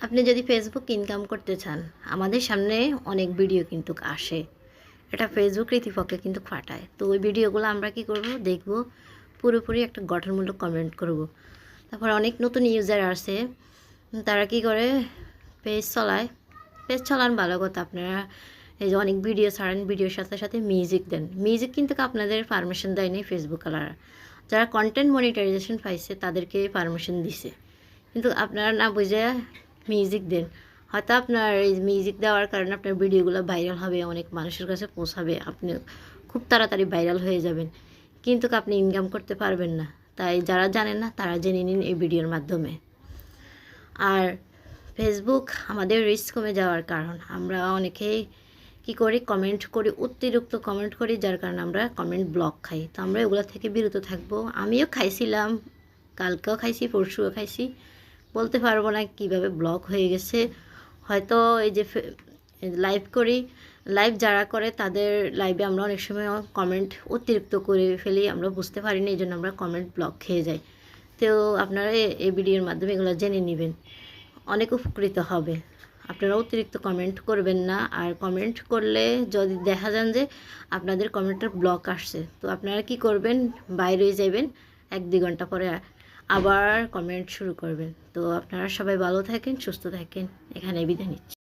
আপনি যদি Facebook income করতে চান, আমাদের সামনে অনেক ভিডিও কিন্তু আসে। এটা ফেসবুক রীতিপক্ষে কিন্তু ফাটায়। তো ওই ভিডিওগুলো আমরা কি করব, দেখব, পুরোপুরি একটা গঠনমূলক কমেন্ট করব। তারপর অনেক নতুন ইউজার আসে, তারা কি করে, পেজ চালায়। পেজ চালান ভালো কথা, আপনারা এই যে অনেক ভিডিও ছাড়েন, ভিডিওর সাথে সাথে মিউজিক দেন। মিউজিক কিন্তু আপনাদের পারমিশন দেয়নি ফেসবুকওয়ালারা। যারা কন্টেন্ট মনিটাইজেশন পাইছে তাদেরকে পারমিশন দিছে, কিন্তু আপনারা না বুঝে মিউজিক দেন। হয়তো আপনার এই মিউজিক দেওয়ার কারণে আপনার ভিডিওগুলো ভাইরাল হবে, অনেক মানুষের কাছে পৌঁছাবে, আপনি খুব তাড়াতাড়ি ভাইরাল হয়ে যাবেন, কিন্তু আপনি ইনকাম করতে পারবেন না। তাই যারা জানেন না তারা জেনে নিন এই ভিডিওর মাধ্যমে। আর ফেসবুক আমাদের রিস্ক কমে যাওয়ার কারণ, আমরা অনেকেই কী করি, কমেন্ট করি, অতিরিক্ত কমেন্ট করি, যার কারণে আমরা কমেন্ট ব্লক খাই। তো আমরা এগুলো থেকে বিরত থাকবো। আমিও খাইছিলাম, কালকেও খাইছি, পরশুও খাইছি, বলতে পারবো না কিভাবে ব্লক হয়ে গেছে। হয়তো এই যে লাইভ করি, লাইভ যারা করে তাদের লাইভে আমরা অনেক সময় কমেন্ট অতিরিক্ত করে ফেলি, আমরা বুঝতে পারি না, এই জন্য আমরা কমেন্ট ব্লক খেয়ে যাই। তো আপনারা এই ভিডিওর মাধ্যমে এগুলো জেনে নেবেন, অনেক উপকৃত হবে। আপনারা অতিরিক্ত কমেন্ট করবেন না, আর কমেন্ট করলে যদি দেখা যান যে আপনাদের কমেন্টের ব্লক আসছে, তো আপনারা কি করবেন, বাইরে যাবেন, 1-2 ঘন্টা পরে আবার কমেন্ট শুরু করবেন। তো আপনারা সবাই ভালো থাকেন, সুস্থ থাকেন, এখানে বিদায় নিচ্ছি।